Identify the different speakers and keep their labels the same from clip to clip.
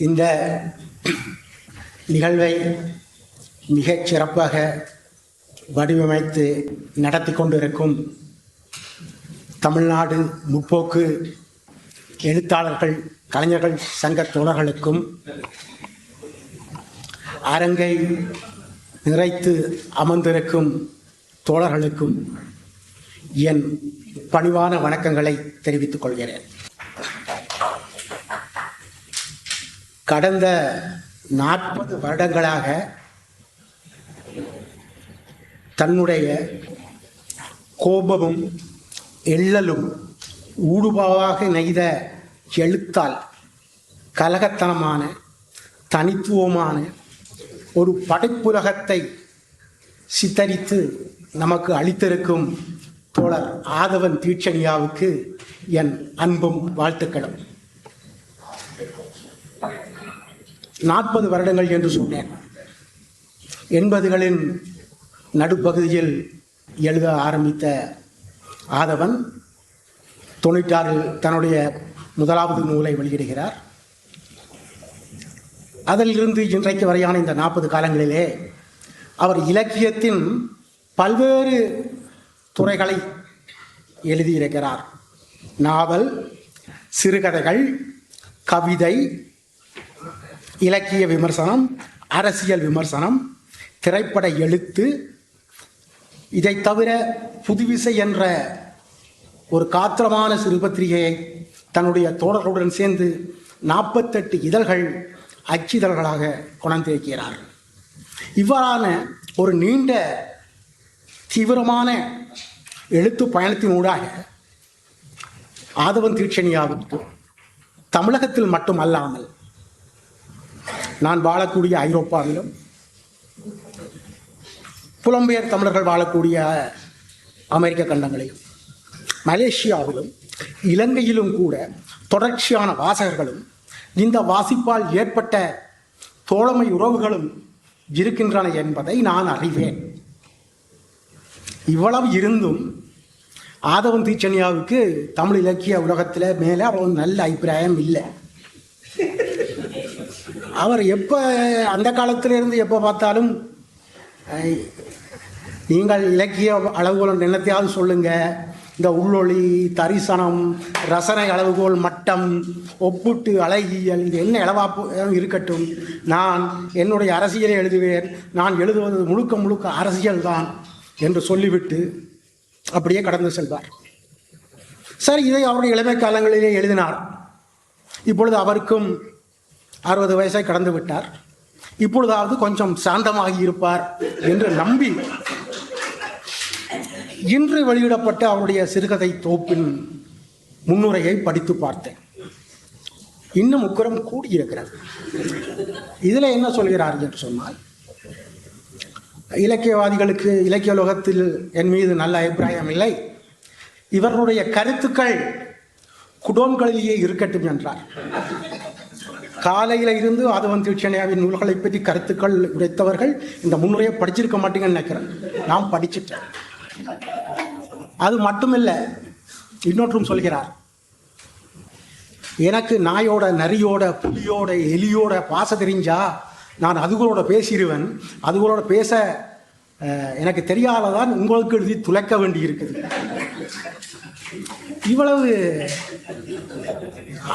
Speaker 1: இந்த நிகழ்வை மிகச் சிறப்பாக வடிவமைத்து நடத்தி கொண்டிருக்கும் தமிழ்நாடு முற்போக்கு எழுத்தாளர்கள் கலைஞர்கள் சங்க தோழர்களுக்கும் அரங்கை நிறைத்து அமர்ந்திருக்கும் தோழர்களுக்கும் என் பணிவான வணக்கங்களை தெரிவித்துக் கொள்கிறேன். கடந்த 40 வருடங்களாக தன்னுடைய கோபமும் எள்ளலும் ஊடுபாவாக நெய்த எழுத்தால் கலகத்தனமான தனித்துவமான ஒரு படைப்புலகத்தை சித்தரித்து நமக்கு அளித்திருக்கும் தோழர் ஆதவன் தீட்சணியாவுக்கு என் அன்பும் வாழ்த்துக்களும். 40 வருடங்கள் என்று சொன்னேன். 80களின் நடுப்பகுதியில் எழுத ஆரம்பித்த ஆதவன் 96 தன்னுடைய முதலாவது நூலை வெளியிடுகிறார். அதிலிருந்து இன்றைக்கு வரையான இந்த 40 காலங்களிலே அவர் இலக்கியத்தின் பல்வேறு துறைகளை எழுதியிருக்கிறார். நாவல், சிறுகதைகள், கவிதை, இலக்கிய விமர்சனம், அரசியல் விமர்சனம், திரைப்பட எழுத்து. இதை தவிர புதுவிசை என்ற ஒரு காத்திரமான சிறுபத்திரிகையை தன்னுடைய தோழர்களுடன் சேர்ந்து 48 இதழ்கள் அச்சிதழ்களாக கொண்டிருக்கிறார். இவ்வாறான ஒரு நீண்ட தீவிரமான எழுத்து பயணத்தினூடாக ஆதவன் தீட்சணியாவுக்கு தமிழகத்தில் மட்டுமல்லாமல் நான் வாழக்கூடிய ஐரோப்பாவிலும் புலம்பெயர் தமிழர்கள் வாழக்கூடிய அமெரிக்க கண்டங்களிலும் மலேசியாவிலும் இலங்கையிலும் கூட தொடர்ச்சியான வாசகர்களும் இந்த வாசிப்பால் ஏற்பட்ட தோழமை உறவுகளும் இருக்கின்றன என்பதை நான் அறிவேன். இவ்வளவு இருந்தும் ஆதவன் தீட்சணியாவுக்கு தமிழ் இலக்கிய உலகத்தில் மேலே அவ்வளவு நல்ல அபிப்பிராயம் இல்லை. அவர் எப்போ அந்த காலத்திலிருந்து எப்போ பார்த்தாலும் நீங்கள் இலக்கிய அளவுகோல் என்னத்தையாவது சொல்லுங்க, இந்த உள்ளொளி, தரிசனம், ரசனை அளவுகோல், மட்டம், ஒப்புட்டு அழகியல், இது என்ன இளவாப்பு இருக்கட்டும், நான் என்னுடைய அரசியலை எழுதுவேன், நான் எழுதுவது முழுக்க முழுக்க அரசியல் தான் என்று சொல்லிவிட்டு அப்படியே கடந்து செல்வார். சரி, இதை அவருடைய இளமை காலங்களிலே எழுதினார். இப்பொழுது அவருக்கும் 60 வயசை கடந்து விட்டார். இப்பொழுதாவது கொஞ்சம் சாந்தமாகி இருப்பார் என்று நம்பி இன்று வெளியிடப்பட்ட அவருடைய சிறுகதை தொகுப்பின் முன்னுரையை படித்து பார்த்தேன். இன்னும் உக்கிரம் கூடியிருக்கிறது. இதில் என்ன சொல்கிறார் என்று சொன்னால், இலக்கியவாதிகளுக்கு இலக்கிய உலகத்தில் என் மீது நல்ல அபிப்பிராயம் இல்லை, இவர்களுடைய கருத்துக்கள் குடோன்களிலேயே இருக்கட்டும் என்றார். காலையில் இருந்து ஆதவன் தீட்சணியாவின் நூல்களை பற்றி கருத்துக்கள் உரைத்தவர்கள் இந்த முன்னுரையை படிச்சிருக்க மாட்டீங்கன்னு நினைக்கிறேன். நான் படிச்சுட்டேன். அது மட்டுமில்லை, இன்னொன்றும் சொல்கிறார். எனக்கு நாயோட, நரியோட, புலியோட, எலியோட பாச தெரிஞ்சா நான் அதுகளோட பேசிடுவேன், அதுகளோட பேச எனக்கு தெரியாததான் உங்களுக்கு எழுதி துளைக்க வேண்டி இருக்குது. இவ்வளவு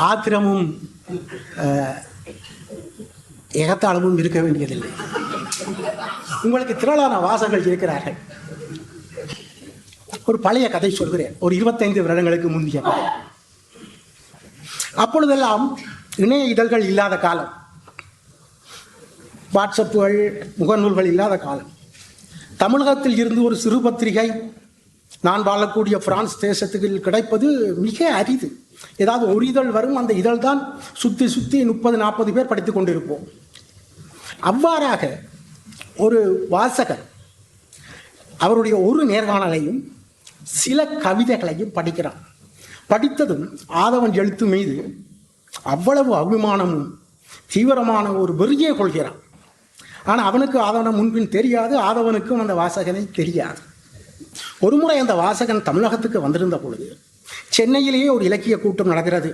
Speaker 1: ஆத்திரமும் ஏகத்தாளமும் இருக்க வேண்டியதில்லை. உங்களுக்கு திரளான வாசகர்கள் இருக்கிறார்கள். ஒரு பழைய கதை சொல்கிறேன், ஒரு 25 வருடங்களுக்கு முந்தைய கதை. அப்பொழுதெல்லாம் இணைய இதழ்கள் இல்லாத காலம், வாட்ஸ்அப்புகள், முகநூல்கள் இல்லாத காலம். தமிழகத்தில் இருந்து ஒரு சிறு பத்திரிகை நான் வாழக்கூடிய பிரான்ஸ் தேசத்துக்கு கிடைப்பது மிக அரிது. ஏதாவது ஒரு இதழ் வரும், அந்த இதழ் தான் சுற்றி 30-40 பேர் படித்துக் கொண்டிருப்போம். அவ்வாறாக ஒரு வாசகர் அவருடைய ஒரு நேர்காணலையும் சில கவிதைகளையும் படிக்கிறான். படித்ததும் ஆதவன் எழுத்து மீது அவ்வளவு அபிமானமும் தீவிரமான ஒரு வெறியை கொள்கிறான். ஆனால் அவனுக்கு ஆதவனை முன்பின் தெரியாது, ஆதவனுக்கும் அந்த வாசகனை தெரியாது. ஒருமுறை அந்த வாசகன் தமிழகத்துக்கு வந்திருந்த பொழுது சென்னையிலேயே ஒரு இலக்கிய கூட்டம் நடக்கிறது.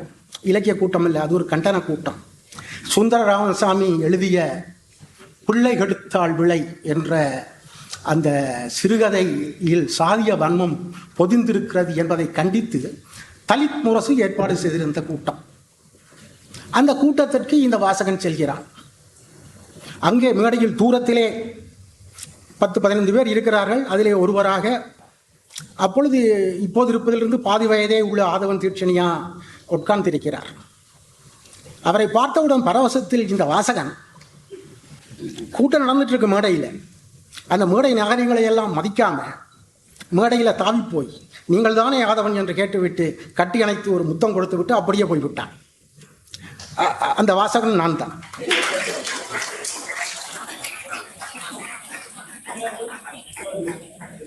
Speaker 1: இலக்கிய கூட்டம் இல்லை, அது ஒரு கண்டன கூட்டம். சுந்தர ராமசாமி எழுதிய பிள்ளை கெடுத்தாள் விளை என்ற அந்த சிறுகதையில் சாதிய வன்மம் பொதிந்திருக்கிறது என்பதை கண்டித்து தலித் முரசு ஏற்பாடு செய்திருந்த கூட்டம். அந்த கூட்டத்திற்கு இந்த வாசகன் செல்கிறான். அங்கே மேடையில் தூரத்திலே 10-15 பேர் இருக்கிறார்கள். அதிலே ஒருவராக அப்பொழுது இப்போது இருப்பதிலிருந்து பாதி வயதே உள்ள ஆதவன் தீட்சணியா உட்கார்ந்திருக்கிறார். அவரை பார்த்தவுடன் பரவசத்தில் இந்த வாசகன் கூட்டம் நடந்துட்டு இருக்கு மேடையில். அந்த மேடை நகரங்களை எல்லாம் மதிக்காம மேடையில் தாவி போய் நீங்கள் தானே ஆதவன் என்று கேட்டுவிட்டு கட்டி அணைத்து ஒரு முத்தம் கொடுத்து விட்டு அப்படியே போய்விட்டான். அந்த வாசகன் நான் தான்.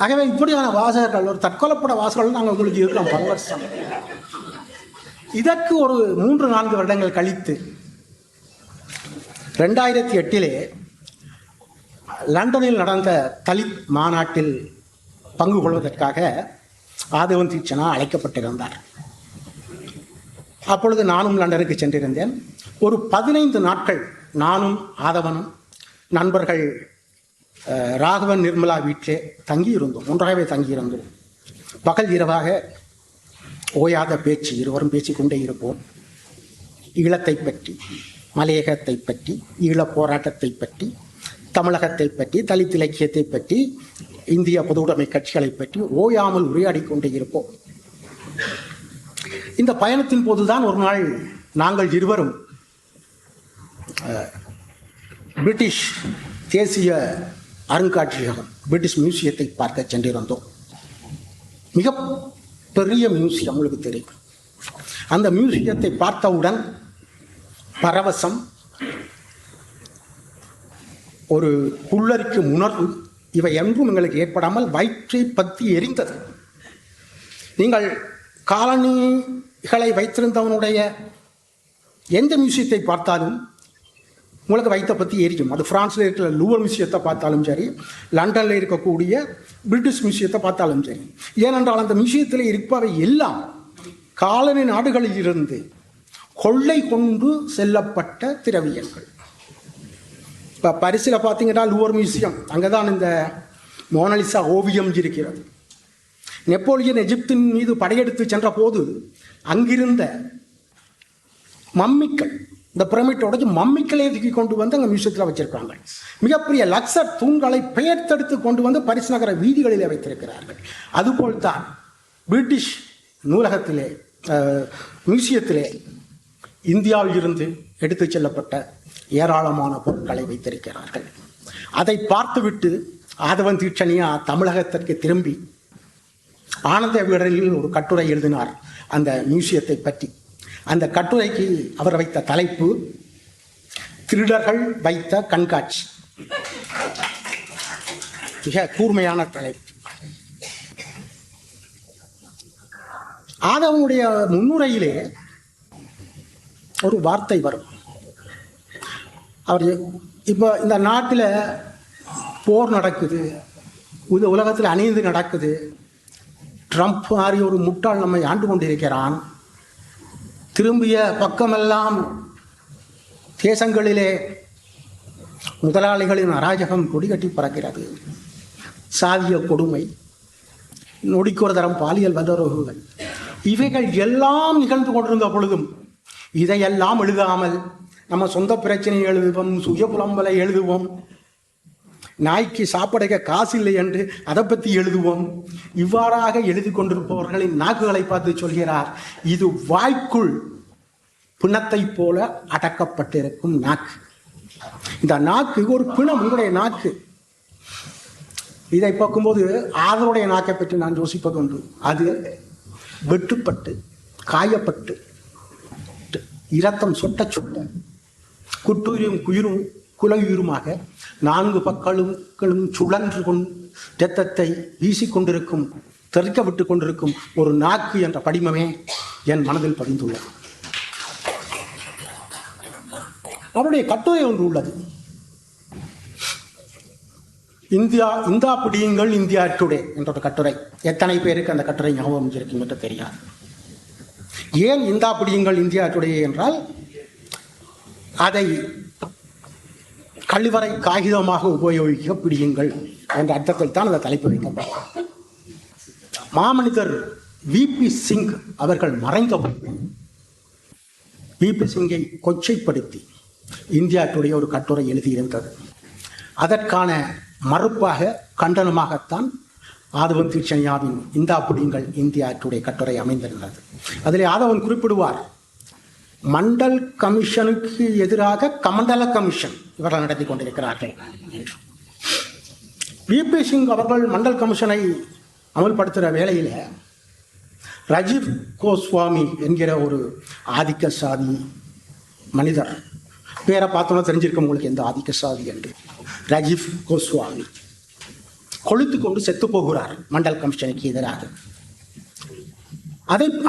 Speaker 1: ஆகவே இப்படியான வாசகர்கள், ஒரு தற்கொலைப்பட வாசகர்கள் நாங்கள் உங்களுக்கு இருக்கிறோம் பல வருஷம். இதற்கு ஒரு 3-4 வருடங்கள் கழித்து 2008 லண்டனில் நடந்த தலித் மாநாட்டில் பங்கு கொள்வதற்காக ஆதவன் தீட்சணா அழைக்கப்பட்டிருந்தார். அப்பொழுது நானும் லண்டனுக்கு சென்றிருந்தேன். ஒரு 15 நாட்கள் நானும் ஆதவனும் நண்பர்கள் ராகவன் நிர்மலா வீட்டிலே தங்கியிருந்தோம். ஒன்றாகவே தங்கியிருந்தோம். பகல் இரவாக ஓயாத பேச்சு, இருவரும் பேசிக்கொண்டே இருப்போம். ஈழத்தை பற்றி, மலையகத்தை பற்றி, ஈழப் போராட்டத்தை பற்றி, தமிழகத்தை பற்றி, தலித் இலக்கியத்தை பற்றி, இந்திய பொதுவுடைமை கட்சிகளை பற்றி ஓயாமல் உரையாடி கொண்டே இருப்போம். இந்த பயணத்தின் போதுதான் ஒரு நாள் நாங்கள் இருவரும் பிரிட்டிஷ் தேசிய அருங்காட்சியகம், பிரிட்டிஷ் மியூசியத்தை பார்க்க சென்றிருந்தோம். மிக பெரிய மியூசியம், உங்களுக்கு தெரியும். அந்த மியூசியத்தை பார்த்தவுடன் பரவசம், ஒரு புல்லரிக்கும் உணர்வு இவை என்றும் எங்களுக்கு ஏற்படாமல் வயிற்றை பற்றி எரிந்தது. நீங்கள் காலனிகளை வைத்திருந்தவனுடைய எந்த மியூசியத்தை பார்த்தாலும் உங்களுக்கு வயிற்றை பற்றி எரிக்கும். அது பிரான்ஸில் இருக்கிற லூவர் மியூசியத்தை பார்த்தாலும் சரி, லண்டனில் இருக்கக்கூடிய பிரிட்டிஷ் மியூசியத்தை பார்த்தாலும் சரி. ஏனென்றால் அந்த மியூசியத்தில் இருப்பவை எல்லாம் காலனி நாடுகளில் இருந்து கொள்ளை கொண்டு செல்லப்பட்ட திரவியங்கள். இப்போ பரிசில் பார்த்தீங்கன்னா லூவர் மியூசியம், அங்கே தான் இந்த மோனலிசா ஓவியம் இருக்கிறது. நெப்போலியன் எகிப்தின் மீது படையெடுத்து சென்ற போது அங்கிருந்த மம்மிக்கள், இந்த பிரமிட்டோட மம்மிக்களே தூக்கி கொண்டு வந்து அங்கே மியூசியத்தில் வச்சிருக்காங்க. மிகப்பெரிய லக்ஸர் தூண்களை பெயர்த்தெடுத்து கொண்டு வந்து பரிசு நகர வீதிகளிலே வைத்திருக்கிறார்கள். அதுபோல்தான் பிரிட்டிஷ் நூலகத்திலே, மியூசியத்திலே இந்தியாவில் இருந்து எடுத்து செல்லப்பட்ட ஏராளமான பொருட்களை வைத்திருக்கிறார்கள். அதை பார்த்துவிட்டு ஆதவன் தீட்சணியா தமிழகத்திற்கு திரும்பி ஆனந்த விகடனில் ஒரு கட்டுரை எழுதினார் அந்த மியூசியத்தை பற்றி. அந்த கட்டுரைக்கு அவர் வைத்த தலைப்பு திருடர்கள் வைத்த கண்காட்சி. மிக கூர்மையான தலைப்பு. ஆதவனுடைய முன்னுரையிலே ஒரு வார்த்தை வரும். அவர் இப்போ இந்த நாட்டில் போர் நடக்குது, உலகத்தில் அநீதி நடக்குது, ட்ரம்ப் மாதிரி ஒரு முட்டாள் நம்மை ஆண்டு கொண்டிருக்கிறான், திரும்பிய பக்கமெல்லாம் தேசங்களிலே முதலாளிகளின் அராஜகம் கொடிகட்டி பறக்கிறது, சாதிய கொடுமை, நொடிக்கு ஒரு தரம் பாலியல் வல்லுறவுகள், இவைகள் எல்லாம் நிகழ்ந்து கொண்டிருந்த பொழுதும் இதையெல்லாம் எழுதாமல் நம்ம சொந்த பிரச்சனையை எழுதுவோம், சுய புலம்பலை எழுதுவோம், நாய்க்கு சாப்பிட காசு இல்லை என்று அதை பற்றி எழுதுவோம். இவ்வாறாக எழுதி கொண்டிருப்பவர்களின் நாக்குகளை பார்த்து சொல்கிறார், இது வாய்க்குள் பிணத்தை போல அடக்கப்பட்டிருக்கும் நாக்கு. இந்த நாக்கு ஒரு பிணம், உங்களுடைய நாக்கு. இதை பார்க்கும்போது ஆதவனுடைய நாக்கை பற்றி நான் யோசிப்பது உண்டு. அது வெட்டுப்பட்டு, காயப்பட்டு, இரத்தம் சொட்ட சொட்ட, குட்டுயிரும் குயிரும் குலையுயிருமாக 4 பக்கங்களும் சுழன்று கொண்டு இரத்தத்தை வீசிக்கொண்டிருக்கும், தெறிக்க விட்டு கொண்டிருக்கும் ஒரு நாக்கு என்ற படிமமே என் மனதில் பதிந்துள்ளது. அவருடைய கட்டுரை ஒன்று உள்ளது. இந்தா பிடியுங்கள் இந்தியா டுடே என்ற ஒரு கட்டுரை. எத்தனை பேருக்கு அந்த கட்டுரை ஞாபகம் இருக்கும் என்று தெரியாது. ஏன் இந்தா பிடியுங்கள் இந்தியா டுடே என்றால், அதை கழிவறை காகிதமாக உபயோகிக்க பிடியுங்கள் என்ற அர்த்தத்தில் தான் அந்த தலைப்பு வைக்கப்பட்டது. மாமனிதர் விபி சிங் அவர்கள் மறைந்தபோது விபி சிங்கை கொச்சைப்படுத்தி இந்தியா டுடே ஒரு கட்டுரை எழுதியிருந்தது. அதற்கான மறுப்பாக, கண்டனமாகத்தான் ஆதவன் தீட்சண்யாவின் இந்தா பிடியுங்கள் இந்தியா டுடே கட்டுரை அமைந்திருந்தது. அதில் ஆதவன் குறிப்பிடுவார், மண்டல் கமிஷனுக்கு எதிராக கமண்டல கமிஷன் இவர்கள் நடத்தி கொண்டிருக்கிறார்கள். விபி சிங் அவர்கள் மண்டல் கமிஷனை அமல்படுத்துகிற வேளையில் ராஜீவ் கோஸ்வாமி என்கிற ஒரு ஆதிக்க சாதி மனிதர், பேரை பார்த்தோன்னா தெரிஞ்சிருக்க உங்களுக்கு எந்த ஆதிக்க சாதி என்று, ராஜீவ் கோஸ்வாமி கொளுத்து கொண்டு செத்து போகிறார் மண்டல் கமிஷனுக்கு எதிராக.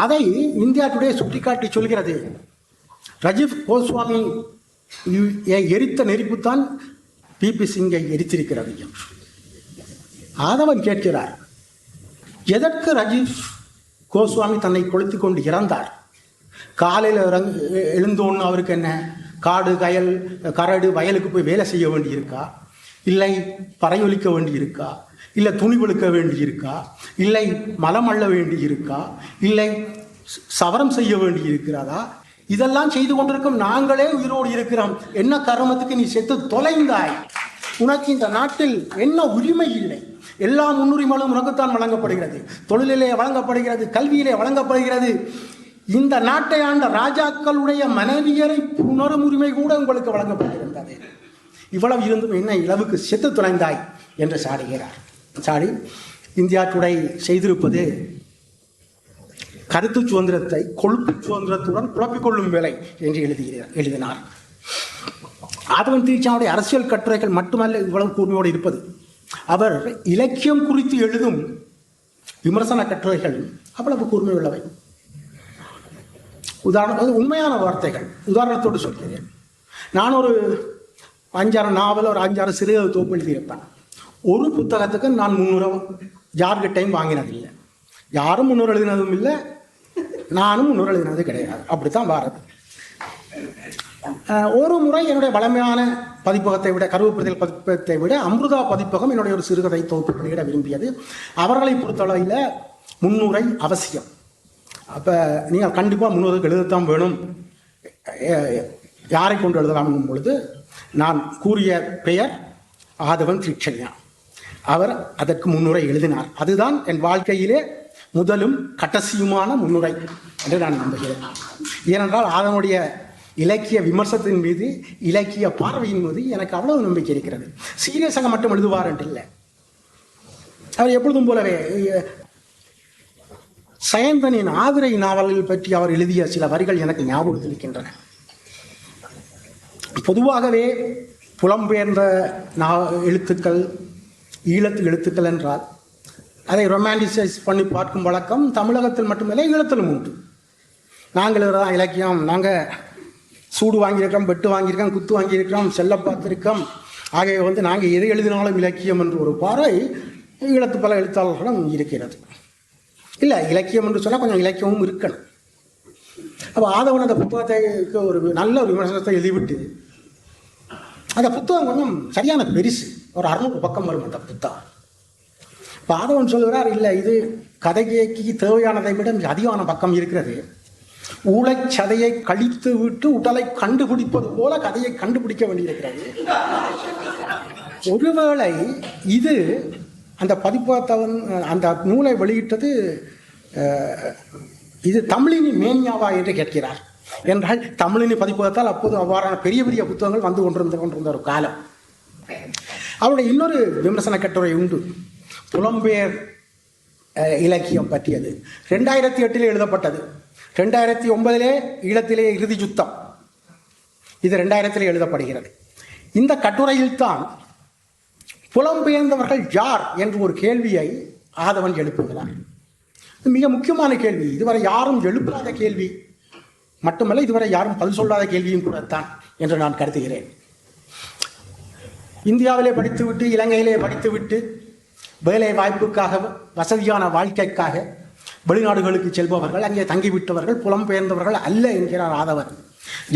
Speaker 1: அதை இந்தியா டுடே சுட்டிக்காட்டி சொல்கிறது, ராஜீவ் கோஸ்வாமி எரித்த நெருப்புத்தான் விபி சிங்கை எரித்திருக்கிறது என்று. ஆதவன் கேட்கிறார், எதற்கு ராஜீவ் கோஸ்வாமி தன்னை கொளுத்தி கொண்டு இறந்தார்? காலையில் எழுந்தோன்னு அவருக்கு என்ன, காடு கயல் கரடு வயலுக்கு போய் வேலை செய்ய வேண்டியிருக்கா, இல்லை பறையொலிக்க வேண்டியிருக்கா, இல்லை துணி வெளுக்க வேண்டியிருக்கா, இல்லை மலம் அள்ள வேண்டியிருக்கா, இல்லை சவரம் செய்ய வேண்டி இருக்கிறதா? இதெல்லாம் செய்து கொண்டிருக்கும் நாங்களே உயிரோடு இருக்கிறோம். என்ன கர்மத்துக்கு நீ செத்து தொலைந்தாய்? உனக்கு இந்த நாட்டில் என்ன உரிமை இல்லை? எல்லா முன்னுரிமைகளும் உனக்குத்தான் வழங்கப்படுகிறது. தொழிலிலே வழங்கப்படுகிறது, கல்வியிலே வழங்கப்படுகிறது. இந்த நாட்டை ஆண்ட ராஜாக்களுடைய மனைவியரை புணரும் உரிமை கூட உங்களுக்கு வழங்கப்பட்டிருந்தது. இவ்வளவு இருந்தும் என்ன இளவுக்கு செத்து தொலைந்தாய் என்று சாடுகிறார். சாடி இந்தியா டுடே செய்திருப்பது கருத்து சுதந்திரத்தை கொழுப்பு சுதந்திரத்துடன் குழப்பிக்கொள்ளும் வேலை என்று எழுதினார். ஆதவன் தீட்சண்யாவுடைய அரசியல் கட்டுரைகள் மட்டுமல்ல இவ்வளவு கூர்மையோடு இருப்பது, அவர் இலக்கியம் குறித்து எழுதும் விமர்சன கட்டுரைகள் அவ்வளவு கூர்மை உள்ளவை. உதாரணம், உண்மையான வார்த்தைகள். உதாரணத்தோடு சொல்கிறேன், நான் ஒரு 5-6 நாவல், ஒரு 5-6 சிறுகதை தொகுப்பு எழுதியிருப்பேன். ஒரு புத்தகத்துக்கு நான் 300 யார்கிட்டையும் வாங்கினதில்லை. யாரும் 300 எழுதினதும் இல்லை, நானும் 300 எழுதினது கிடையாது. அப்படித்தான் வாரது. ஒரு முறை என்னுடைய வளமையான பதிப்பகத்தை விட, கருவூர் பதிப்பகத்தை விட அமிர்தா பதிப்பகம் என்னுடைய ஒரு சிறுகதை தொகுப்பு வெளியிட விரும்பியது. அவர்களை பொறுத்தளவில் 300 அவசியம். அப்போ நீங்கள் கண்டிப்பாக 300 எழுதத்தான் வேணும், யாரை கொண்டு எழுதலாம் என்னும் பொழுது நான் கூறிய பெயர் ஆதவன் தீட்சண்யா. அவர் அதற்கு 300 எழுதினார். அதுதான் என் வாழ்க்கையிலே முதலும் கடைசியுமான 300 என்று நான் நம்புகிறேன். ஏனென்றால் ஆதவனுடைய இலக்கிய விமர்சனத்தின் மீது, இலக்கிய பார்வையின் மீது எனக்கு அவ்வளவு நம்பிக்கை இருக்கிறது. சீரியஸாக மட்டும் எழுதுவார் என்று இல்லை. அவர் எப்பொழுதும் போலவே சயந்தனின் ஆதிரை நாவல்கள் பற்றி அவர் எழுதிய சில வரிகள் எனக்கு ஞாபகத்தில் இருக்கின்றன. பொதுவாகவே புலம்பெயர்ந்த எழுத்துக்கள், ஈழத்து எழுத்துக்கள் என்றால் அதை ரொமான்டிசைஸ் பண்ணி பார்க்கும் வழக்கம் தமிழகத்தில் மட்டுமில்லை, ஈழத்திலும் உண்டு. நாங்கள் தான் இலக்கியம், நாங்கள் சூடு வாங்கியிருக்கோம், வெட்டு வாங்கியிருக்கோம், குத்து வாங்கியிருக்கிறோம், செல்ல பார்த்திருக்கோம், ஆகிய நாங்கள் எது எழுதினாலும் இலக்கியம் என்று ஒரு பார்வை ஈழத்து பல எழுத்தாளர்களும் இருக்கிறது. இல்லை, இலக்கியம் என்று சொன்னால் கொஞ்சம் இலக்கியமும் இருக்கணும். அப்போ ஆதவன் அந்த புத்தகத்தைக்கு ஒரு நல்ல ஒரு விமர்சனத்தை எழுதிவிட்டு, அந்த புத்தகம் கொஞ்சம் சரியான பெருசு, ஒரு 600 பக்கம் வரும் அந்த புத்தகம். இப்போ ஆதவன் சொல்கிறார், இல்லை இது கதைக்கு தேவையானதை விட அதிகமான பக்கம் இருக்கிறது, ஊழைச்சதையை கழித்து விட்டு உடலை கண்டுபிடிப்பது போல கதையை கண்டுபிடிக்க வேண்டியிருக்கிறது. ஒருவேளை இது அந்த பதிப்பகத்தவன் அந்த நூலை வெளியிட்டது இது தமிழினி மேன்யாவா என்று கேட்கிறார். என்றால் தமிழினி பதிப்பகத்தால் அப்போது அவ்வாறான பெரிய பெரிய புத்தகங்கள் வந்து கொண்டிருந்த ஒரு காலம். அவருடைய இன்னொரு விமர்சன கட்டுரை உண்டு, புலம்பெயர் இலக்கியம் பற்றியது. 2008 எழுதப்பட்டது. 2009 ஈழத்திலே இறுதி யுத்தம், இது 2000 எழுதப்படுகிறது. இந்த கட்டுரையில் தான் புலம்பெயர்ந்தவர்கள் யார் என்று ஒரு கேள்வியை ஆதவன் எழுப்புகிறார். மிக முக்கியமான கேள்வி, இதுவரை யாரும் எழுப்பாத கேள்வி மட்டுமல்ல, இதுவரை யாரும் பதில் சொல்லாத கேள்வியும் கூடத்தான் என்று நான் கருதுகிறேன். இந்தியாவிலே படித்துவிட்டு இலங்கையிலே படித்துவிட்டு வேலை வாய்ப்புக்காக வசதியான வாழ்க்கைக்காக வெளிநாடுகளுக்கு செல்பவர்கள், அங்கே தங்கிவிட்டவர்கள் புலம்பெயர்ந்தவர்கள் அல்ல என்கிறார் ஆதவன்.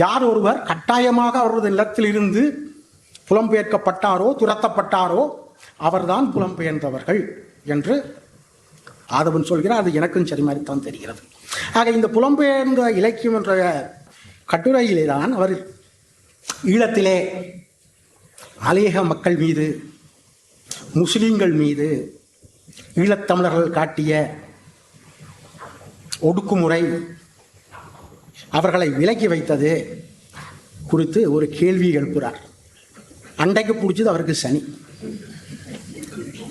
Speaker 1: யார் ஒருவர் கட்டாயமாக அவரது நிலத்தில் இருந்து புலம்பெயர்க்கப்பட்டாரோ துரத்தப்பட்டாரோ அவர்தான் புலம்பெயர்ந்தவர்கள் என்று ஆதவன் சொல்கிறார். அது எனக்கும் சரி மாதிரித்தான் தெரிகிறது. ஆக இந்த புலம்பெயர்ந்த இலக்கியம் என்ற கட்டுரையிலே தான் அவர் ஈழத்திலே மலையக மக்கள் மீது, முஸ்லிம்கள் மீது ஈழத்தமிழர்கள் காட்டிய ஒடுக்குமுறை, அவர்களை விலக்கி வைத்தது குறித்து ஒரு கேள்வி எழுப்புகிறார். அண்டைக்கு பிடிச்சது அவருக்கு சனி,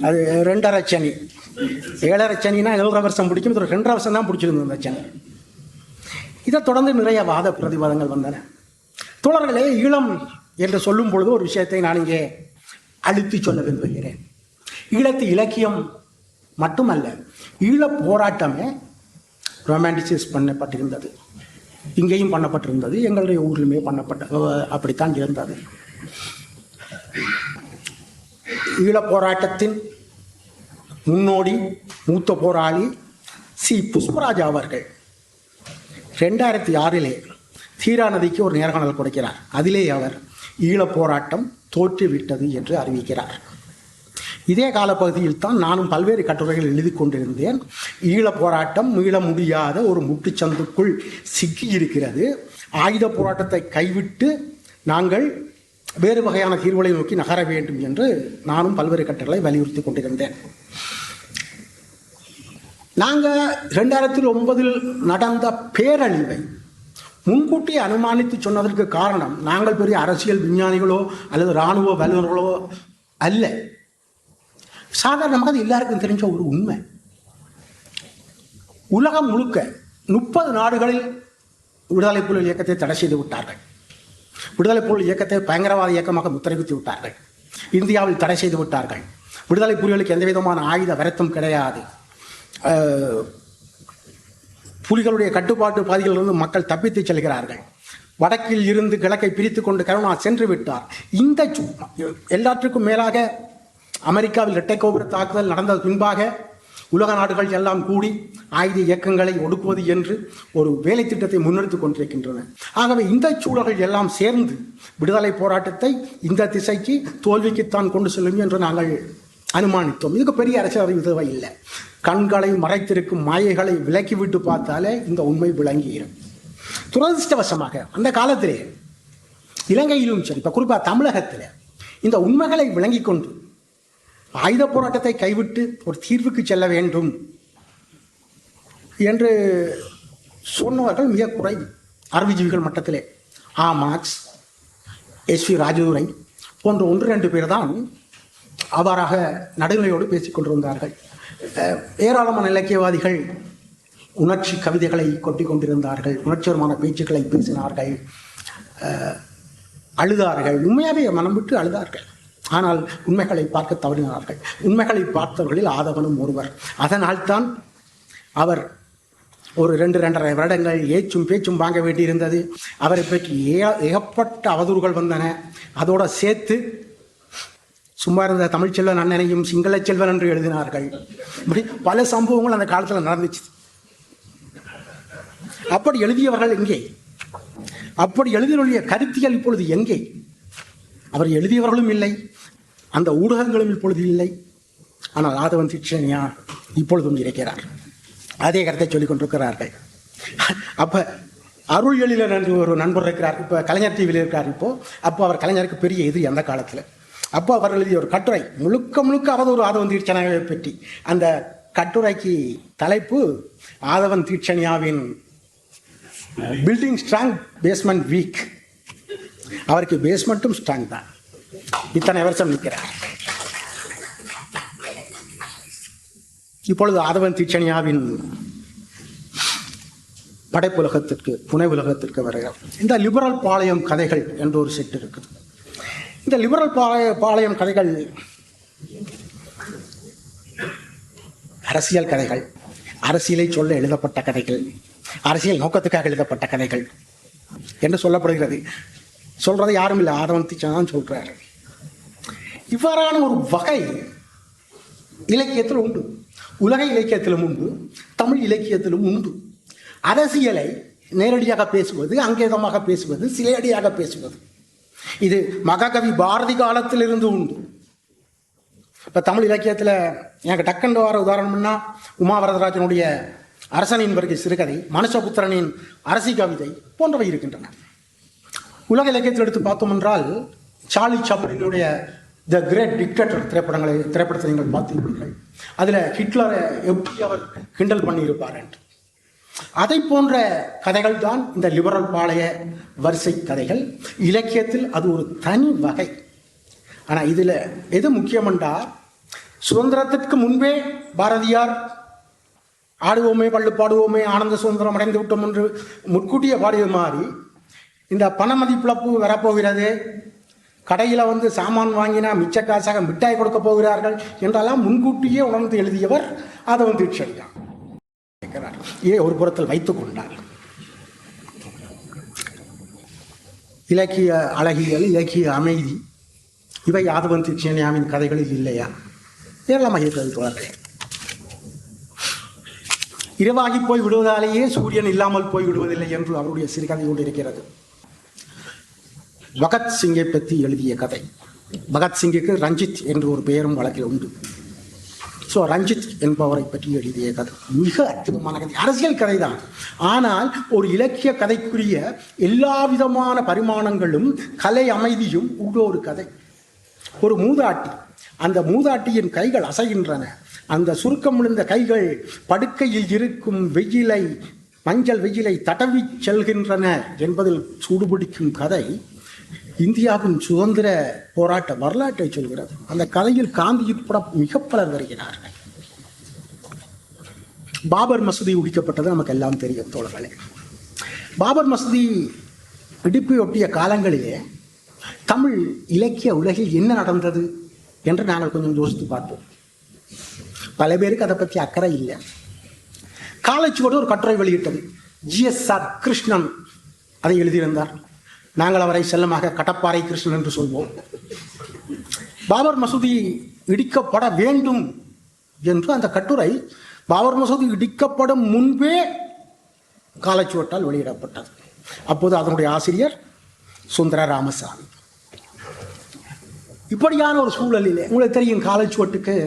Speaker 1: அது 2.5 சனி. 7.5 சனினா 7 வருஷம் பிடிக்கும், இது 2 வருஷம் தான் பிடிச்சிருந்தது அந்த சனி. இதை தொடர்ந்து நிறைய வாத பிரதிவாதங்கள் வந்தன. தோழர்களே, ஈழம் என்று சொல்லும் பொழுது ஒரு விஷயத்தை நான் இங்கே அழுத்தி சொல்ல விரும்புகிறேன். ஈழத்து இலக்கியம் மட்டுமல்ல, ஈழ போராட்டமே ரொமான்டிசைஸ் பண்ணப்பட்டிருந்தது. இங்கேயும் பண்ணப்பட்டிருந்தது, எங்களுடைய ஊரிலுமே அப்படித்தான் இருந்தது. ஈழ போராட்டத்தின் முன்னோடி மூத்த போராளி சி. புஷ்பராஜ் அவர்கள் 2006 தீரா நதிக்கு ஒரு நேர்காணல் கொடுக்கிறார். அதிலே அவர் ஈழ போராட்டம் தோற்றுவிட்டது என்று அறிவிக்கிறார். இதே காலப்பகுதியில் தான் நானும் பல்வேறு கட்டுரைகள் எழுதி கொண்டிருந்தேன். ஈழ போராட்டம் மீள முடியாத ஒரு முட்டுச்சந்துக்குள் சிக்கி இருக்கிறது, ஆயுத போராட்டத்தை கைவிட்டு நாங்கள் வேறு வகையான தீர்வுகளை நோக்கி நகர வேண்டும் என்று நானும் பல்வேறு கட்டுரைகளை வலியுறுத்தி கொண்டிருந்தேன். நாங்கள் 2009 நடந்த பேரழிவை முன்கூட்டி அனுமானித்து சொன்னதற்கு காரணம் நாங்கள் பெரிய அரசியல் விஞ்ஞானிகளோ அல்லது இராணுவ வல்லுநர்களோ அல்ல. சாதாரணமாக அது எல்லாருக்கும் தெரிஞ்ச ஒரு உண்மை. உலகம் முழுக்க 30 நாடுகளில் விடுதலை புலிகள் இயக்கத்தை தடை செய்து விட்டார்கள். விடுதலை புலிகள் இயக்கத்தை பயங்கரவாத இயக்கமாக முத்திரைவித்து விட்டார்கள். இந்தியாவில் தடை செய்து விட்டார்கள். விடுதலை புலிகளுக்கு எந்த விதமான ஆயுத வரத்தும் கிடையாது. புலிகளுடைய கட்டுப்பாட்டு பகுதிகளிலிருந்து மக்கள் தப்பித்து செல்கிறார்கள். வடக்கில் இருந்து கிழக்கை பிரித்து கொண்டு கருணா சென்று விட்டார். இந்த எல்லாற்றுக்கும் மேலாக அமெரிக்காவில் இரட்டை கோபுர தாக்குதல் நடந்த பின்பாக உலக நாடுகள் எல்லாம் கூடி ஆயுத இயக்கங்களை ஒடுக்குவது என்று ஒரு வேலை திட்டத்தை முன்னெடுத்துக் கொண்டிருக்கின்றன. ஆகவே இந்த சூழல்கள் எல்லாம் சேர்ந்து விடுதலை போராட்டத்தை இந்த திசைக்கு தோல்விக்குத்தான் கொண்டு செல்லும் என்று நாங்கள் அனுமானித்தோம். இதுக்கு பெரிய அரசியல் அறிவு தேவை இல்லை. கண்களை மறைத்திருக்கும் மாயைகளை விலக்கிவிட்டு பார்த்தாலே இந்த உண்மை விளங்கிடும். துரதிருஷ்டவசமாக அந்த காலத்திலே இலங்கையிலும் சரி, இப்போ குறிப்பாக தமிழகத்தில் இந்த உண்மைகளை விளங்கி கொண்டு ஆயுத போராட்டத்தை கைவிட்டு ஒரு தீர்வுக்கு செல்ல வேண்டும் என்று சொன்னவர்கள் மிக குறைவு. அறிவுஜீவிகள் மட்டத்திலே மார்க்ஸ், எஸ்.வி. ராஜதுரை போன்ற 1-2 பேர் தான் அவ்வாறாக நடுநிலையோடு பேசிக் கொண்டிருந்தார்கள். ஏராளமான இலக்கியவாதிகள் உணர்ச்சி கவிதைகளை கொட்டி கொண்டிருந்தார்கள், உணர்ச்சிகரமான பேச்சுக்களை பேசினார்கள், அழுதார்கள், உண்மையாகவே மனம் விட்டு அழுதார்கள். ஆனால் உண்மைகளை பார்க்க தவறினார்கள். உண்மைகளை பார்த்தவர்களில் ஆதவனும் ஒருவர். அதனால்தான் அவர் ஒரு 2-2.5 வருடங்கள் ஏச்சும் பேச்சும் வாங்க வேண்டியிருந்தது. அவரை பற்றி ஏகப்பட்ட அவதூறுகள் வந்தன. அதோடு சேர்த்து சும்மா இருந்த தமிழ்ச்செல்வன் அண்ணனையும் சிங்கள செல்வன் என்று எழுதினார்கள். இப்படி பல சம்பவங்கள் அந்த காலத்தில் நடந்துச்சு. அப்படி எழுதியவர்கள் எங்கே? அப்படி எழுதிய கருத்தியல் இப்பொழுது எங்கே? அவர் எழுதியவர்களும் இல்லை, அந்த ஊடகங்களும் இப்பொழுது இல்லை. ஆனால் ஆதவன் தீட்சணியா இப்பொழுதும் இருக்கிறார். அதே கருத்தை சொல்லிக் கொண்டிருக்கிறார்கள். அப்போ அருள் எழிலன் என்று ஒரு நண்பர் இருக்கிறார், இப்போ கலைஞர் டிவியில் இருக்கார். அப்போ அவர் கலைஞருக்கு பெரிய எதிரி அந்த காலத்தில். அப்போ அவர் எழுதிய ஒரு கட்டுரை முழுக்க அவதூறு ஆதவன் தீட்சணியாவை பற்றி. அந்த கட்டுரைக்கு தலைப்பு ஆதவன் தீட்சணியாவின் பில்டிங் ஸ்ட்ராங் பேஸ்மெண்ட் வீக். அவருக்கு பேஸ்மெண்ட்டும் ஸ்ட்ராங் தான், இத்தனை வருஷம் நிற்கிறார். இப்பொழுது ஆதவன் தீட்சணியாவின் படைப்புலகத்திற்கு புனை உலகத்திற்கு வருகிறார். இந்த லிபரல் பாளையம் கதைகள் என்று ஒரு செட் இருக்குது. இந்த லிபரல் பாளையம் கதைகள் அரசியல் கதைகள், அரசியலை சொல்ல எழுதப்பட்ட கதைகள், அரசியல் நோக்கத்துக்காக எழுதப்பட்ட கதைகள் என்று சொல்லப்படுகிறது. சொல்றது யாரும் இல்லை, ஆதவன் தீட்சணி தான் சொல்றாரு. இவ்வாறான ஒரு வகை இலக்கியத்தில் உண்டு. உலக இலக்கியத்திலும் உண்டு, தமிழ் இலக்கியத்திலும் உண்டு. அரசியலை நேரடியாக பேசுவது, அங்கேதமாக பேசுவது, சிலையடியாக பேசுவது, இது மகாகவி பாரதி காலத்திலிருந்து உண்டு. இப்போ தமிழ் இலக்கியத்தில் எனக்கு டக்குண்டு வர உதாரணம்னா உமாவரதராஜனுடைய அரசனின் வருகை சிறுகதை, மனுஷபுத்திரனின் அரசி கவிதை போன்றவை இருக்கின்றன. உலக இலக்கியத்தில் எடுத்து பார்த்தோம் என்றால் சார்லி சாப்ளினுடைய த கிரேட் டிக்டேட்டர் திரைப்படத்தை நீங்கள் பார்த்திருப்பீர்கள். அதில் ஹிட்லரை எப்படி அவர் கிண்டல் பண்ணியிருப்பார் என்று. அதை போன்ற கதைகள் தான் இந்த லிபரல் பாளைய வரிசை கதைகள். இலக்கியத்தில் அது ஒரு தனி வகை. ஆனால் இதில் எது முக்கியமென்றால், சுதந்திரத்திற்கு முன்பே பாரதியார் ஆடுவோமே பள்ளு பாடுவோமே ஆனந்த சுதந்திரம் அடைந்து விட்டோம் என்று முன்கூட்டிய பாடியது மாதிரி, இந்த பண மதிப்பிழப்பு வரப்போகிறது, கடையில் வந்து சாமான் வாங்கினா மிச்ச காசாக மிட்டாய் கொடுக்க போகிறார்கள் என்றெல்லாம் முன்கூட்டியே உணர்ந்து எழுதியவர் ஆதவன் தீட்சணியார். ஒரு புறத்தில் வைத்துக் கொண்டார். இலக்கிய அழகியல், இலக்கிய அமைதி, இவை ஆதவன் தீட்சணியாவின் கதைகளில் இல்லையா? ஏராளமாக இருக்கிறது தோழர்களே. இரவாகி போய் விடுவதாலேயே சூரியன் இல்லாமல் போய் விடுவதில்லை என்று அவருடைய சிறுகதை கொண்டு இருக்கிறது. பகத்சிங்கை பற்றி எழுதிய கதை. பகத்சிங்குக்கு ரஞ்சித் என்று ஒரு பெயரும் வழக்கில் உண்டு. ஸோ ரஞ்சித் என்பவரை பற்றி எழுதிய கதை மிக அற்புதமான கதை, அரசியல் கதை தான். ஆனால் ஒரு இலக்கிய கதைக்குரிய எல்லா விதமான பரிமாணங்களும் கலை அமைதியும் உள்ள ஒரு கதை. ஒரு மூதாட்டி, அந்த மூதாட்டியின் கைகள் அசைகின்றன. அந்த சுருக்கம் விழுந்த கைகள் படுக்கையில் இருக்கும் வெயிலை, மஞ்சள் வெயிலை தடவி செல்கின்றன என்பதில் சூடுபிடிக்கும் கதை இந்தியாவின் சுதந்திர போராட்ட வரலாற்றை சொல்கிறது. அந்த கதையில் காந்தி உட்பட மிக பலர் வருகிறார்கள். பாபர் மசூதி இடிக்கப்பட்டது நமக்கு எல்லாம் தெரியும் தோழர்களே. பாபர் மசூதி இடிப்பு ஒட்டிய காலங்களிலே தமிழ் இலக்கிய உலகில் என்ன நடந்தது என்று நாங்கள் கொஞ்சம் யோசித்து பார்ப்போம். பல பேருக்கு அதை பற்றி அக்கறை இல்லை. காலச்சுவடு ஒரு கட்டுரை வெளியிட்டது. GSR கிருஷ்ணன் அதை எழுதியிருந்தார். நாங்கள் அவரை செல்லமாக கடப்பாறை கிருஷ்ணன் என்று சொல்வோம். பாபர் மசூதி இடிக்கப்பட வேண்டும் என்று அந்த கட்டுரை பாபர் மசூதி இடிக்கப்படும் முன்பே காலச்சுவட்டால் வெளியிடப்பட்டது. அப்போது அதனுடைய ஆசிரியர் சுந்தர ராமசாமி. இப்படியான ஒரு சூழலிலே உங்களுக்கு தெரியும், காலச்சுவட்டுக்கு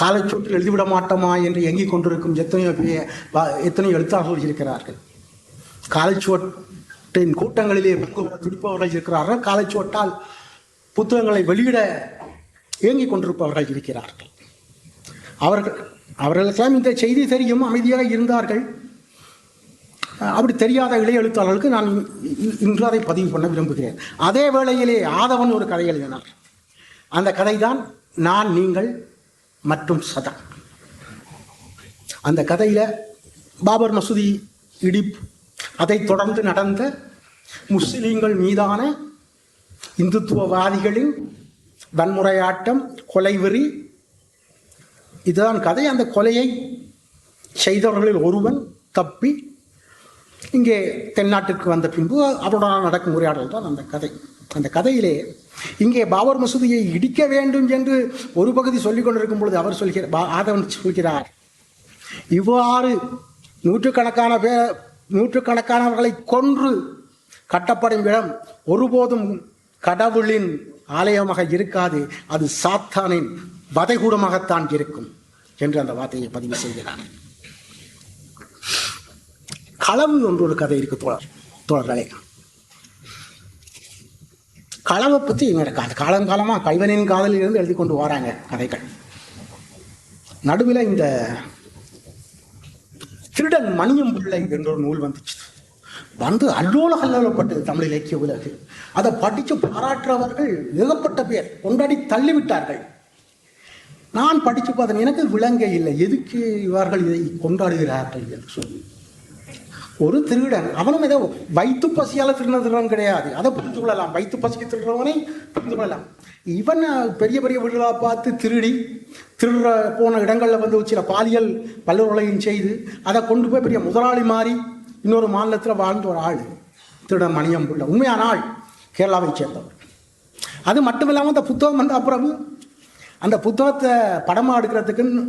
Speaker 1: காலச்சுவட்டில் எழுதிவிட மாட்டோமா என்று எங்கிக் கொண்டிருக்கும் எத்தனையோ எழுத்தாளர்கள் இருக்கிறார்கள். காலச்சுவட்டின் கூட்டங்களிலே துடிப்பவர்கள் இருக்கிறார்கள். காலச்சுவட்டால் புத்தகங்களை வெளியிட இயங்கிக் கொண்டிருப்பவர்கள் இருக்கிறார்கள். அவர்களுக்கெல்லாம் இந்த செய்தி தெரியும், அமைதியாக இருந்தார்கள். அப்படி தெரியாத இளைய எழுத்தாளர்களுக்கு நான் இன்று அதை பதிவு பண்ண விரும்புகிறேன். அதே வேளையிலே ஆதவன் ஒரு கதை எழுதினார். அந்த கதை தான் நான், நீங்கள் மற்றும் சதா. அந்த கதையில் பாபர் மசூதி இடிப்பு, அதை தொடர்ந்து நடந்த முஸ்லிம்கள் மீதான இந்துத்துவவாதிகளின் வன்முறையாட்டம், கொலைவெறி, இதுதான் கதை. அந்த கொலையை செய்தவர்களில் ஒருவன் தப்பி இங்கே தென்னாட்டிற்கு வந்த பின்பு அவருடன் நடக்கும் உரையாடல் தான் அந்த கதை. அந்த கதையிலே இங்கே பாபர் மசூதியை இடிக்க வேண்டும் என்று ஒரு பகுதி சொல்லிக் கொண்டிருக்கும் பொழுது அவர் ஆதவன் சொல்கிறார், இவ்வாறு நூற்றுக்கணக்கானவர்களை கொன்று கட்டப்படும் இடம் ஒருபோதும் கடவுளின் ஆலயமாக இருக்காது, அது சாத்தானின் வதைகூடமாகத்தான் இருக்கும் என்று அந்த வார்த்தையை பதிவு செய்கிறார். களவு என்று ஒரு கதை இருக்கு தோழர்களே. களவை பற்றி நடக்காது. காலங்காலமாக கல்வனின் காதலிலிருந்து எழுதி கொண்டு வராங்க கதைகள். நடுவில் இந்த திருடன் மணியம் பிள்ளை என்ற ஒரு நூல் வந்து அல்லோலப்பட்டது தமிழ் இலக்கிய உலகு. அதை படித்து பாராட்டுறவர்கள் ஏகப்பட்ட பேர் கொண்டாடி தள்ளிவிட்டார்கள். நான் படித்து பார்த்தேன், எனக்கு விளங்க இல்லை எதுக்கு இவர்கள் இதை கொண்டாடுகிறார்கள் என்று சொல்லி. ஒரு திருடன், அவனும் ஏதோ வயிற்று பசியால் திருடன் கிடையாது, அதை புரிந்து கொள்ளலாம். வயிற்று பசிக்கு திருடுறவனை புரிந்து கொள்ளலாம். இவன் பெரிய பெரிய வீடுகளா பார்த்து திருடுற போன இடங்களில் வந்து சில பாலியல் பல்லுறவையும் செய்து அதை கொண்டு போய் பெரிய முதலாளி மாறி இன்னொரு மாநிலத்தில் வாழ்ந்த ஒரு ஆள் திருடன் மணியம் பிள்ளை. உண்மையான ஆள், கேரளாவை சேர்ந்தவர். அது மட்டும் இல்லாமல் அந்த புத்தகம் வந்த அப்புறம் அந்த புத்தகத்தை படமாக எடுக்கிறதுக்குன்னு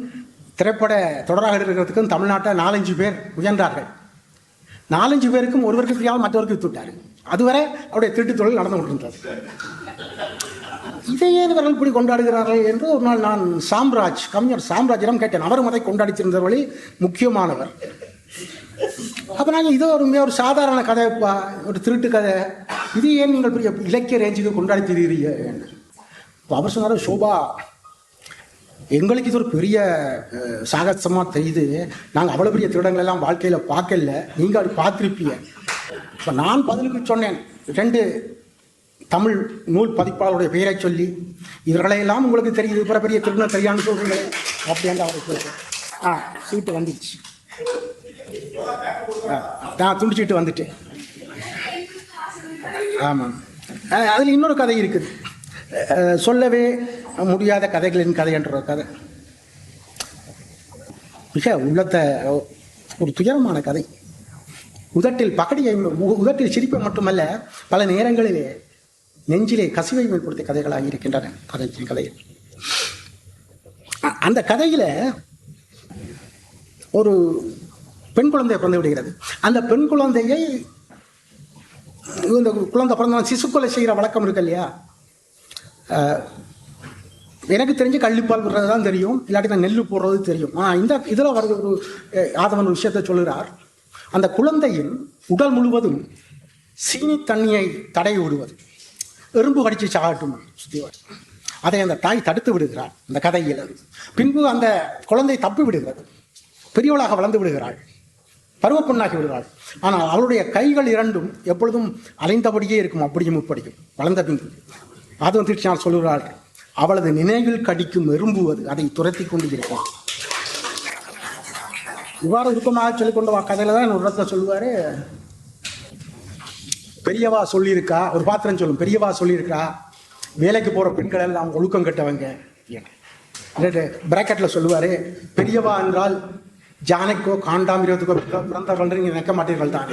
Speaker 1: திரைப்பட தொடராக எடுக்கிறதுக்குன்னு தமிழ்நாட்டை 4-5 பேர் முயன்றார்கள். 4-5 பேருக்கும் ஒருவருக்கு தெரியாமல் மற்றவருக்கு வித்துவிட்டார். அதுவரை அவருடைய திருட்டு தொழில் நடந்து கொண்டிருந்தது. இதையே இவர்கள் இப்படி கொண்டாடுகிறார்கள் என்று ஒரு நாள் நான் கவிஞர் சாம்ராஜிடம் கேட்டேன். அவரும் அதை கொண்டாடித்திருந்தவர்களில் முக்கியமானவர். அப்போ நாங்கள் இது ஒரு சாதாரண கதைப்பா, ஒரு திருட்டு கதை, இது ஏன் நீங்கள் பெரிய இலக்கிய ரேஞ்சுக்கு கொண்டாடித்திருக்கிறீங்க? அவர் சொன்னார், சோபா, எங்களுக்கு இது ஒரு பெரிய சாகசமாக தெரியுது. நாங்கள் அவ்வளோ பெரிய திருடங்கள் எல்லாம் வாழ்க்கையில் பார்க்கல, நீங்கள் அப்படி பார்த்துருப்பீங்க. இப்போ நான் பதிலுக்கு சொன்னேன், 2 தமிழ் நூல் பதிப்பாளருடைய பெயரை சொல்லி, இவர்களையெல்லாம் உங்களுக்கு தெரியுது, பிற பெரிய திருடன் தெரியான்னு சொல்கிறீங்களே அப்படின்ட்டு அவருக்கு சீட்டு வந்துடுச்சு. நான் துண்டிச்சுட்டு வந்துட்டேன். ஆமாம், அதில் இன்னொரு கதை இருக்குது, சொல்லவே முடியாத கதைகளின் கதை என்ற ஒரு கதை. மிக உள்ளத்தை ஒரு துயரமான கதை. உதட்டில் சிரிப்பை மட்டுமல்ல, பல நேரங்களிலே நெஞ்சிலே கசிவை மேற்படுத்திய கதைகளாக இருக்கின்றன. கதையில் அந்த கதையில ஒரு பெண் குழந்தை பிறந்து விடுகிறது. அந்த பெண் குழந்தையை இந்த குழந்தை பிறந்தவன் சிசுக்கொலை செய்கிற வழக்கம் இருக்கு இல்லையா? எனக்கு தெரிஞ்சு கள்ளிப்பால் விடுறது தான் தெரியும், இல்லாட்டி நான் நெல் போடுறது தெரியும். இந்த இதில் வர ஒரு ஆதவன் ஒரு விஷயத்தை சொல்லுகிறார். அந்த குழந்தையின் உடல் முழுவதும் சீனி தண்ணியை தடை விடுவது, எறும்பு கடிச்சு சாகட்டும் அதை அந்த தாய் தடுத்து விடுகிறாள் அந்த கதையில். பின்பு அந்த குழந்தை தப்பி விடுகிறது, பெரியவளாக வளர்ந்து விடுகிறாள், பருவப்பெண்ணாகி விடுகிறாள். ஆனால் அவளுடைய கைகள் 2 எப்பொழுதும் அலைந்தபடியே இருக்கும், அப்படியும் இப்படியும் வளர்ந்த பின்பு. அதுவும் திருச்சினால் சொல்லுகிறாள், அவளது நினைவில் கடிக்கும் எறும்பு அதை துரத்தி கொண்டு இருக்கும். இவ்வாறு உருக்கமாக சொல்லிக்கொண்டு கதையில தான் ஒரு இடத்துல சொல்லுவாரு, பெரியவா சொல்லியிருக்கா, ஒரு பாத்திரம் சொல்லும், பெரியவா சொல்லியிருக்கா வேலைக்கு போற பெண்கள் எல்லாம் ஒழுக்கம் கட்டவங்க. பிராக்கெட்ல சொல்லுவாரு, பெரியவா என்றால் ஜானைக்கோ காண்டாமிரத்துக்கோ பிறந்தவர்கள் நீங்க நினைக்க மாட்டீர்கள் தான்.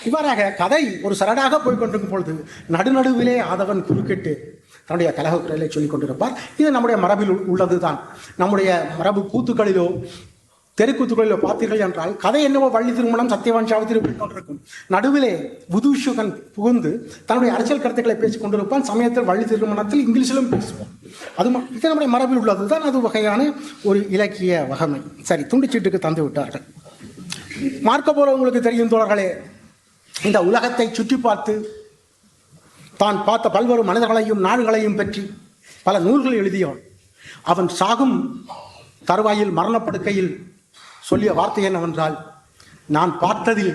Speaker 1: இவ்வாறாக கதை ஒரு சரடாக போய்கொண்டிருக்கும் பொழுது நடுநடுவிலே ஆதவன் குறுக்கிட்டு தன்னுடைய கலகக்குறைகளை சொல்லிக் கொண்டிருப்பார். இது நம்முடைய மரபில் உள்ளது தான். நம்முடைய மரபு கூத்துக்களிலோ தெருக்கூத்துக்களிலோ பார்த்தீர்கள் என்றால் கதை என்னவோ வள்ளி திருமணம் சத்தியவான் சாவித்திரி கொண்டிருக்கும். நடுவிலே புதுஷுகன் புகுந்து தன்னுடைய அரசியல் கருத்துக்களை பேசிக் கொண்டிருப்பான். சமயத்தில் வள்ளி திருமணத்தில் இங்கிலீஷிலும் பேசுவான். இது நம்முடைய மரபில் உள்ளது தான். அது வகையான ஒரு இலக்கிய வகமை. சரி, துண்டிச்சீட்டுக்கு தந்து விட்டார்கள். மார்க்க போல உங்களுக்கு தெரியும் தோழர்களே, இந்த உலகத்தை சுற்றி பார்த்து தான் பார்த்த பல்வேறு மனிதர்களையும் நாடுகளையும் பற்றி பல நூல்கள் எழுதியவன். அவன் சாகும் தருவாயில் மரணப்படுக்கையில் சொல்லிய வார்த்தை என்னவென்றால், நான் பார்த்ததில்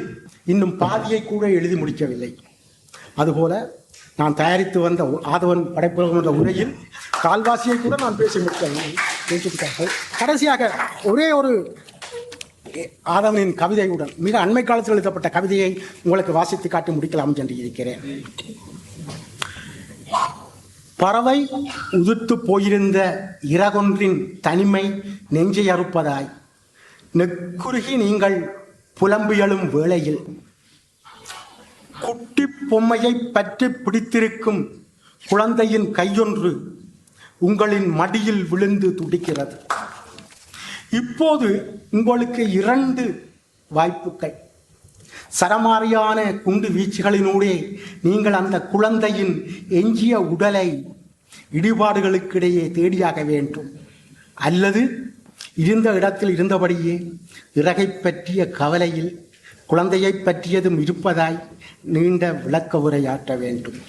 Speaker 1: இன்னும் பாதியை கூட எழுதி முடிக்கவில்லை. அதுபோல நான் தயாரித்து வந்த ஆதவன் படைப்புலகம் என்ற உரையில் கால்வாசியை கூட நான் பேசி முடிக்கவில்லை. கடைசியாக ஒரே ஒரு ஆதவனின் கவிதையுடன் மிக அண்மை காலத்தில் எழுதப்பட்ட கவிதையை உங்களுக்கு வாசித்து காட்டி முடிக்கலாம் என்று இருக்கிறேன். பறவை உதிர்த்து போயிருந்த இறகொன்றின் தனிமை நெஞ்சை அறுப்பதாய் நெக்குருகி நீங்கள் புலம்பியலும் வேளையில் குட்டி பொம்மையை பற்றி பிடித்திருக்கும் குழந்தையின் கையொன்று உங்களின் மடியில் விழுந்து துடிக்கிறது. இப்போது உங்களுக்கு 2 வாய்ப்புகள். சரமாரியான குண்டு வீச்சுகளினூடே நீங்கள் அந்த குழந்தையின் எஞ்சிய உடலை இடிபாடுகளுக்கிடையே தேடியாக வேண்டும், அல்லது இருந்த இடத்தில் இருந்தபடியே இறகை பற்றிய கவலையில் குழந்தையை பற்றியதும் இருப்பதாய் நீண்ட விளக்க உரையாற்ற வேண்டும்.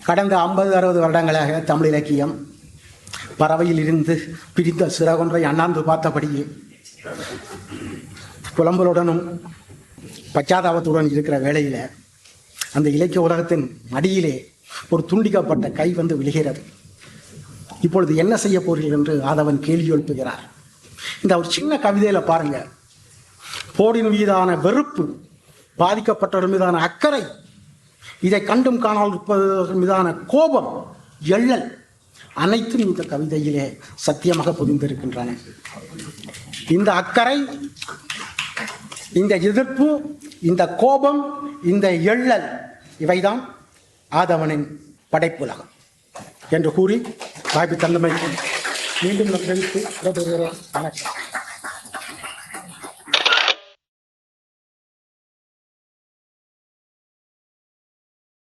Speaker 1: கடந்த 50-60 வருடங்களாக தமிழ் இலக்கியம் பறவையில் இருந்து பிரிந்த சிறகொன்றை அண்ணாந்து பார்த்தபடியே புலம்பலுடனும் பச்சாதாபத்துடன் இருக்கிற வேளையில அந்த இலக்கிய உலகத்தின் மடியிலே ஒரு துண்டிக்கப்பட்ட கை வந்து விழுகிறது. இப்பொழுது என்ன செய்ய போறீர்கள் என்று ஆதவன் கேள்வி எழுப்புகிறார். இந்த ஒரு சின்ன கவிதையில பாருங்க, போரின் மீதான வெறுப்பு, பாதிக்கப்பட்டவர்கள் மீதான அக்கறை, இதை கண்டும் காணாமல் இருப்பவர்கள் மீதான கோபம், எள்ளல், அனைத்தும் இந்த கவிதையிலே சத்தியமாக பொதிந்திருக்கின்றன. இந்த அக்கறை, இந்த எதிர்ப்பு, இந்த கோபம், இந்த எள்ளல், இவைதான் ஆதவனின் படைப்புலகம் என்று கூறி வாய்ப்பு தந்தமைக்கு மீண்டும் நம் தெரிவித்து விடைபெறுகிறேன். வணக்கம்.